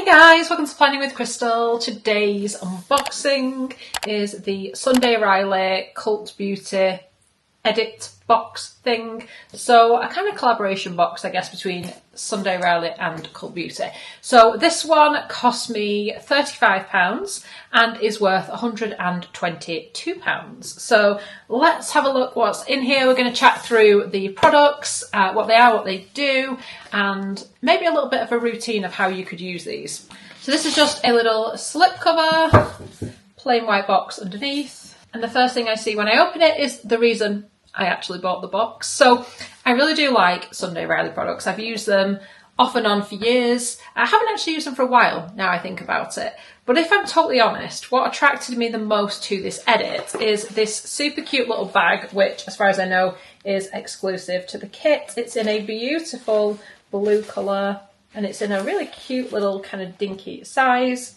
Hey guys, welcome to Planning with Crystal. Today's unboxing is the Sunday Riley Cult Beauty edit box thing. So a kind of collaboration box, I guess, between Sunday Riley and Cult Beauty. So this one cost me £35 and is worth £122. So let's have a look what's in here. We're going to chat through the products, what they are, what they do, and maybe a little bit of a routine of how you could use these. So this is just a little slip cover, plain white box underneath. And the first thing I see when I open it is the reason I actually bought the box. So I really do like Sunday Riley products. I've used them off and on for years. I haven't actually used them for a while now I think about it. But if I'm totally honest, what attracted me the most to this edit is this super cute little bag, which as far as I know is exclusive to the kit. It's in a beautiful blue colour and it's in a really cute little kind of dinky size.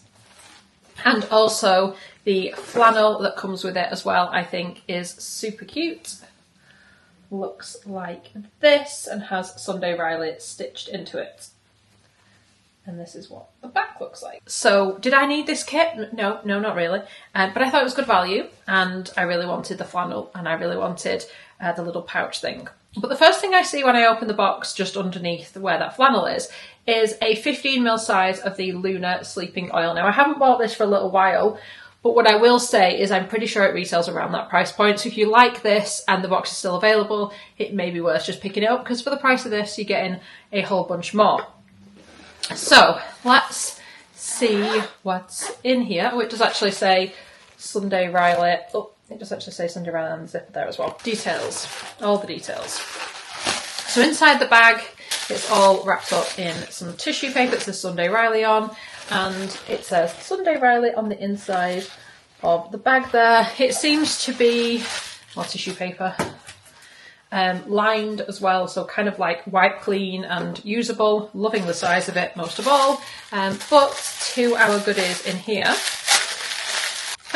And also the flannel that comes with it as well, I think is super cute. Looks like this and has Sunday Riley stitched into it. And this is what the back looks like. So did I need this kit? No, not really. But I thought it was good value and I really wanted the flannel and I really wanted the little pouch thing. But the first thing I see when I open the box just underneath where that flannel is a 15ml size of the Lunar Sleeping Oil. Now I haven't bought this for a little while, but what I will say is I'm pretty sure it retails around that price point. So if you like this and the box is still available, it may be worth just picking it up because for the price of this, you're getting a whole bunch more. So let's see what's in here. Oh, it does actually say Sunday Riley. Oh, it does actually say Sunday Riley on the zipper there as well. Details, all the details. So inside the bag, it's all wrapped up in some tissue paper. It says Sunday Riley on. And it says Sunday Riley on the inside of the bag there. It seems to be more tissue paper, lined as well, so kind of like wipe clean and usable. Loving the size of it most of all. But to our goodies in here.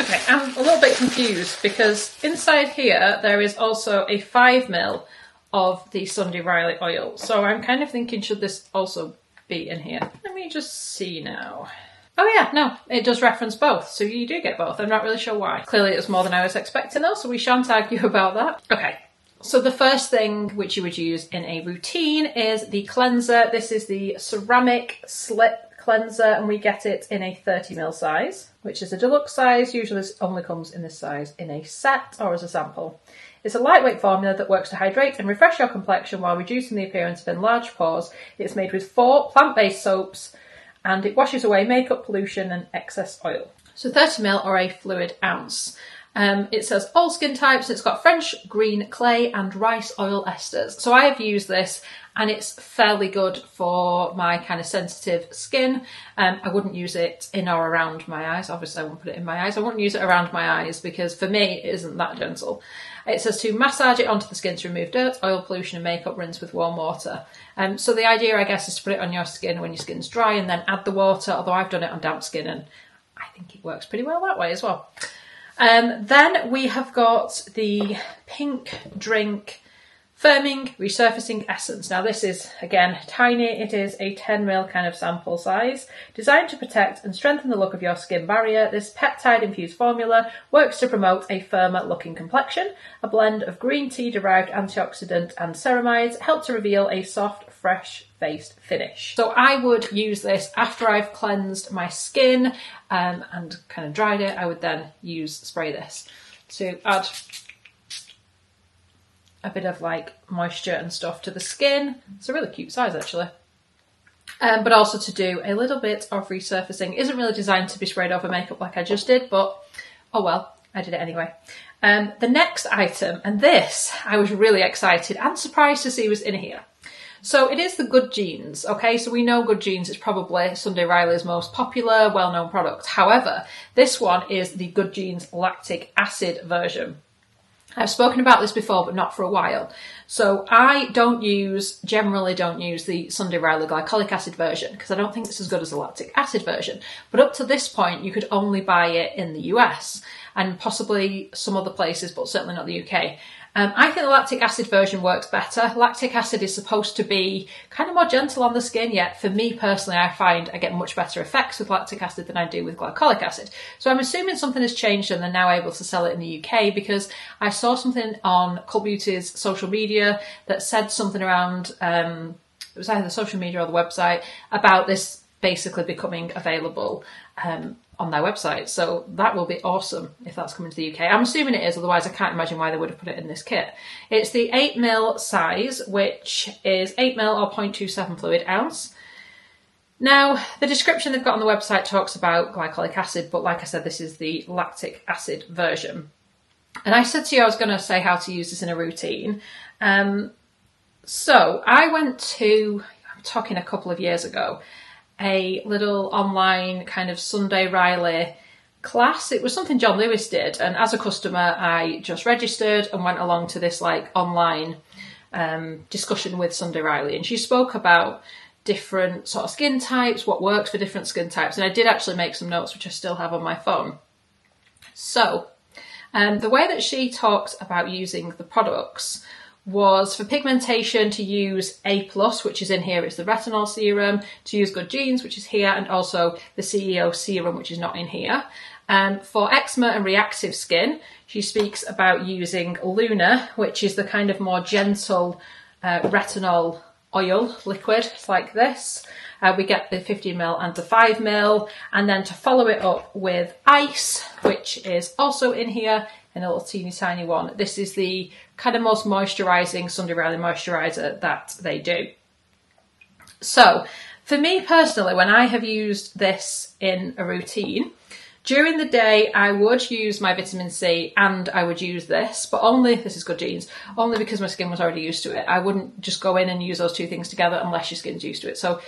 Okay, I'm a little bit confused because inside here there is also a 5ml of the Sunday Riley oil. So I'm kind of thinking, should this also be in here? Let me just see now. Oh yeah, no, it does reference both, so you do get both. I'm not really sure why. Clearly it was more than I was expecting though, so we shan't argue about that. Okay, so the first thing which you would use in a routine is the cleanser. This is the ceramic slip cleanser and we get it in a 30ml size, which is a deluxe size. Usually this only comes in this size in a set or as a sample. It's a lightweight formula that works to hydrate and refresh your complexion while reducing the appearance of enlarged pores. It's made with 4 plant-based soaps and it washes away makeup, pollution and excess oil. So 30ml or a fluid ounce. It says all skin types. It's got French green clay and rice oil esters. So I have used this and it's fairly good for my kind of sensitive skin. I wouldn't use it in or around my eyes. Obviously I won't put it in my eyes. I wouldn't use it around my eyes because for me it isn't that gentle. It says to massage it onto the skin to remove dirt, oil, pollution and makeup, rinse with warm water. So the idea I guess is to put it on your skin when your skin's dry and then add the water, although I've done it on damp skin and I think it works pretty well that way as well. Then we have got the Pink Drink Firming Resurfacing Essence. Now this is, again, tiny. It is a 10ml kind of sample size, designed to protect and strengthen the look of your skin barrier. This peptide-infused formula works to promote a firmer looking complexion. A blend of green tea-derived antioxidant and ceramides help to reveal a soft, fresh-faced finish. So I would use this after I've cleansed my skin and kind of dried it. I would then spray this to add a bit of like moisture and stuff to the skin. It's a really cute size actually. But also to do a little bit of resurfacing. It isn't really designed to be sprayed over makeup like I just did, but oh well, I did it anyway. The next item, and this I was really excited and surprised to see was in here. So it is the Good Genes, okay? So we know Good Genes is probably Sunday Riley's most popular, well-known product. However, this one is the Good Genes lactic acid version. I've spoken about this before, but not for a while. So I generally don't use the Sunday Riley glycolic acid version because I don't think it's as good as the lactic acid version. But up to this point, you could only buy it in the US and possibly some other places, but certainly not the UK. I think the lactic acid version works better. Lactic acid is supposed to be kind of more gentle on the skin, yet for me personally, I find I get much better effects with lactic acid than I do with glycolic acid. So I'm assuming something has changed and they're now able to sell it in the UK, because I saw something on Cult Beauty's social media that said something around, it was either the social media or the website, about this basically becoming available on their website. So that will be awesome if that's coming to the UK. I'm assuming it is, otherwise I can't imagine why they would have put it in this kit. It's the 8ml size, which is 8ml or 0.27 fluid ounce. Now, the description they've got on the website talks about glycolic acid, but like I said, this is the lactic acid version. And I said to you I was going to say how to use this in a routine. So I went to, I'm talking a couple of years ago, a little online kind of Sunday Riley class. It was something John Lewis did, and as a customer I just registered and went along to this like online discussion with Sunday Riley, and she spoke about different sort of skin types, what works for different skin types, and I did actually make some notes which I still have on my phone. So the way that she talked about using the products was for pigmentation to use A+, which is in here, it's the retinol serum, to use Good Genes, which is here, and also the CEO serum, which is not in here. For eczema and reactive skin, she speaks about using Luna, which is the kind of more gentle retinol oil liquid. It's like this. We get the 15ml and the 5ml, and then to follow it up with Ice, which is also in here in a little teeny tiny one. This is the kind of most moisturising Sunday Riley moisturiser that they do. So for me personally, when I have used this in a routine, during the day I would use my vitamin C and I would use this, but only, this is Good Genes, only because my skin was already used to it. I wouldn't just go in and use those two things together unless your skin's used to it. So,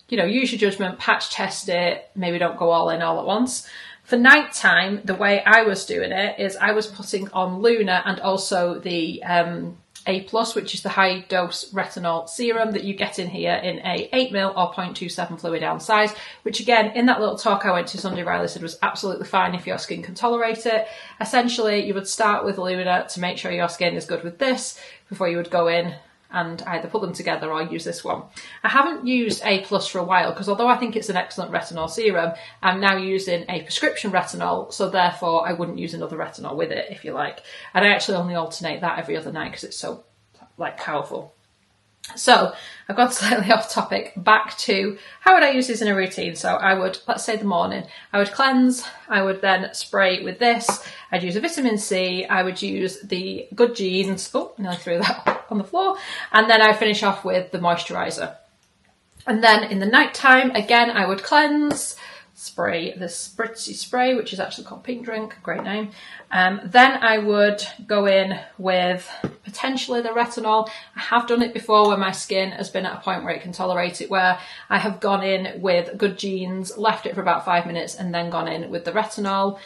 you know, use your judgment, patch test it, maybe don't go all in all at once. For night time, the way I was doing it is I was putting on Luna and also the A+, which is the high dose retinol serum that you get in here in a 8ml or 0.27 fluid ounce size, which again, in that little talk I went to, Sunday Riley said was absolutely fine if your skin can tolerate it. Essentially, you would start with Luna to make sure your skin is good with this before you would go in and either put them together or use this one. I haven't used A+ for a while because although I think it's an excellent retinol serum, I'm now using a prescription retinol, so therefore I wouldn't use another retinol with it, if you like. And I actually only alternate that every other night because it's so like powerful. So I've gone slightly off topic, back to how would I use this in a routine. So I would, let's say the morning, I would cleanse, I would then spray with this, I'd use a vitamin C, I would use the Good Genes, oh, nearly threw that on the floor, and then I finish off with the moisturiser. And then in the night time, again, I would cleanse, spray the spritzy spray, which is actually called Pink Drink, great name. Then I would go in with potentially the retinol. I have done it before when my skin has been at a point where it can tolerate it, where I have gone in with Good Genes, left it for about 5 minutes, and then gone in with the retinol,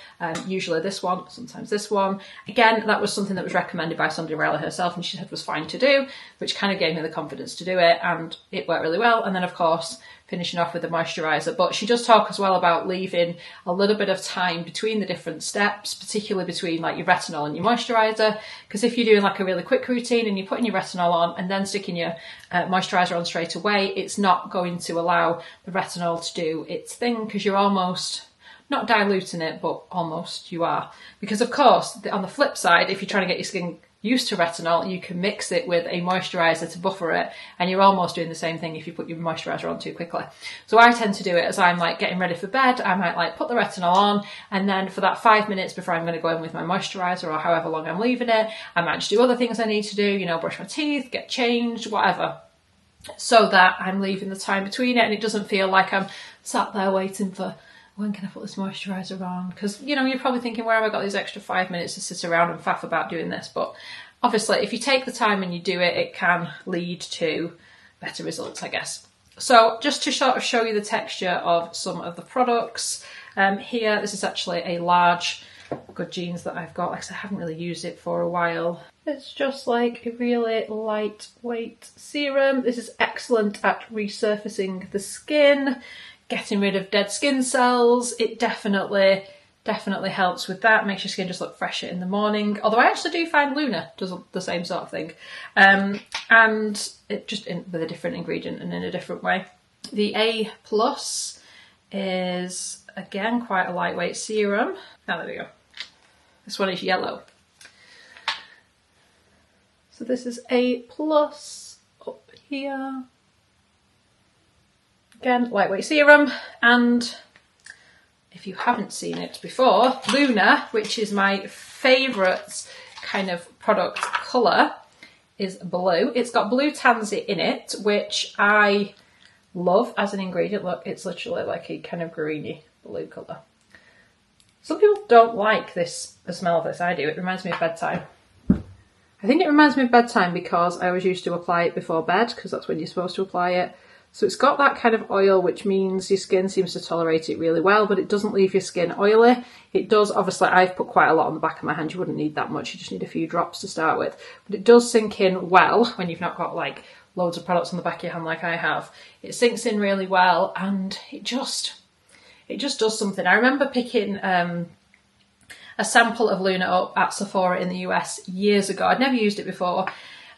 usually this one, sometimes this one. Again, that was something that was recommended by Sunday Riley herself, and she said was fine to do, which kind of gave me the confidence to do it, and it worked really well. And then, of course, finishing off with the moisturiser. But she does talk as well about leaving a little bit of time between the different steps, particularly between like your retinol and your moisturiser, because if you're doing like a really quick routine and you're putting your retinol on and then sticking your moisturiser on straight away, it's not going to allow the retinol to do its thing, because you're almost not diluting it, but almost you are. Because of course, on the flip side, if you're trying to get your skin used to retinol, you can mix it with a moisturiser to buffer it, and you're almost doing the same thing if you put your moisturiser on too quickly. So I tend to do it as I'm like getting ready for bed. I might like put the retinol on, and then for that 5 minutes before I'm going to go in with my moisturiser, or however long I'm leaving it, I might just do other things I need to do, you know, brush my teeth, get changed, whatever, so that I'm leaving the time between it and it doesn't feel like I'm sat there waiting for, when can I put this moisturiser on? Because, you know, you're probably thinking, where have I got these extra 5 minutes to sit around and faff about doing this? But obviously, if you take the time and you do it, it can lead to better results, I guess. So just to sort of show you the texture of some of the products, here, this is actually a large Good Genes that I've got, because I haven't really used it for a while. It's just like a really lightweight serum. This is excellent at resurfacing the skin, getting rid of dead skin cells. It definitely definitely helps with that, makes your skin just look fresher in the morning. Although I actually do find Luna does the same sort of thing, and it just with a different ingredient and in a different way. The A Plus is again quite a lightweight serum. Oh, there we go. This one is yellow. So this is A Plus up here. Again, lightweight serum, and if you haven't seen it before, Luna, which is my favourite kind of product colour, is blue. It's got blue tansy in it, which I love as an ingredient. Look, it's literally like a kind of greeny blue colour. Some people don't like the smell of this. I do. It reminds me of bedtime. I think it reminds me of bedtime because I always used to apply it before bed, because that's when you're supposed to apply it. So it's got that kind of oil, which means your skin seems to tolerate it really well, but it doesn't leave your skin oily. It does, obviously, I've put quite a lot on the back of my hand. You wouldn't need that much. You just need a few drops to start with. But it does sink in well when you've not got like loads of products on the back of your hand like I have. It sinks in really well, and it just does something. I remember picking a sample of Luna up at Sephora in the US years ago. I'd never used it before.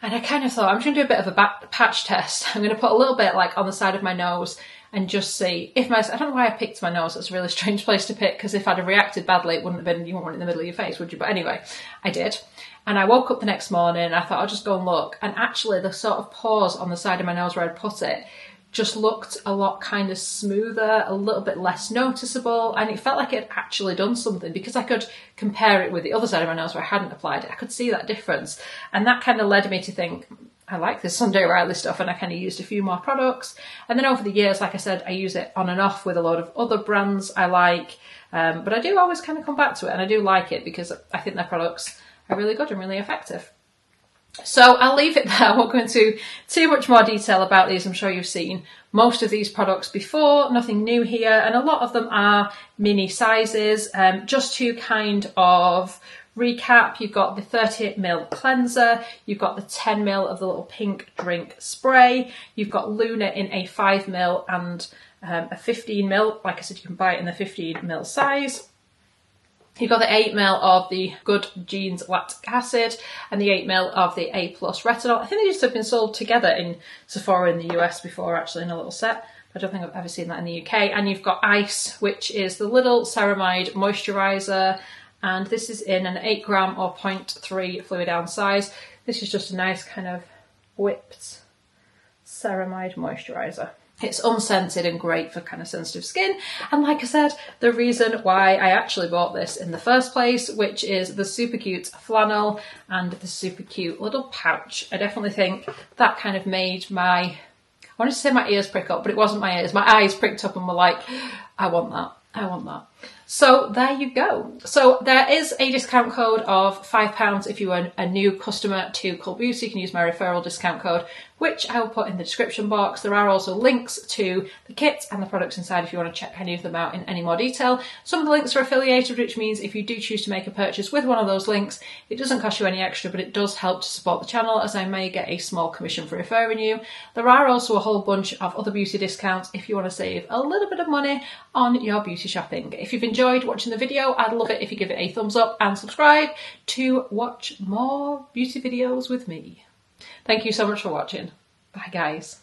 And I kind of thought, I'm just going to do a bit of a patch test. I'm going to put a little bit like on the side of my nose and just see if I don't know why I picked my nose. That's a really strange place to pick, because if I'd have reacted badly, it wouldn't have been, you wouldn't want it in the middle of your face, would you? But anyway, I did. And I woke up the next morning and I thought I'll just go and look. And actually the sort of pores on the side of my nose where I'd put it just looked a lot kind of smoother, a little bit less noticeable, and it felt like it had actually done something, because I could compare it with the other side of my nose where I hadn't applied it. I could see that difference, and that kind of led me to think, I like this Sunday Riley stuff, and I kind of used a few more products. And then over the years, like I said, I use it on and off with a lot of other brands I like, but I do always kind of come back to it, and I do like it because I think their products are really good and really effective. So I'll leave it there. I won't go into too much more detail about these. I'm sure you've seen most of these products before, nothing new here, and a lot of them are mini sizes. Just to kind of recap, you've got the 38ml cleanser, you've got the 10ml of the little pink drink spray, you've got Luna in a 5ml and a 15ml. Like I said, you can buy it in the 15ml size. You've got the 8ml of the Good Genes lactic acid and the 8ml of the A Plus retinol. I think they used to have been sold together in Sephora in the US before, actually, in a little set. I don't think I've ever seen that in the UK. And you've got Ice, which is the little ceramide moisturiser. And this is in an 8g or 0.3 fluid ounce size. This is just a nice kind of whipped ceramide moisturiser. It's unscented and great for kind of sensitive skin. And like I said, the reason why I actually bought this in the first place, which is the super cute flannel and the super cute little pouch. I definitely think that kind of made I wanted to say my ears prick up, but it wasn't my ears. My eyes pricked up and were like, I want that. I want that. So there you go. So there is a discount code of £5 if you are a new customer to Cult Beauty. You can use my referral discount code, which I will put in the description box. There are also links to the kit and the products inside if you want to check any of them out in any more detail. Some of the links are affiliated, which means if you do choose to make a purchase with one of those links, it doesn't cost you any extra, but it does help to support the channel, as I may get a small commission for referring you. There are also a whole bunch of other beauty discounts if you want to save a little bit of money on your beauty shopping. If you've enjoyed watching the video, I'd love it if you give it a thumbs up and subscribe to watch more beauty videos with me. Thank you so much for watching. Bye guys.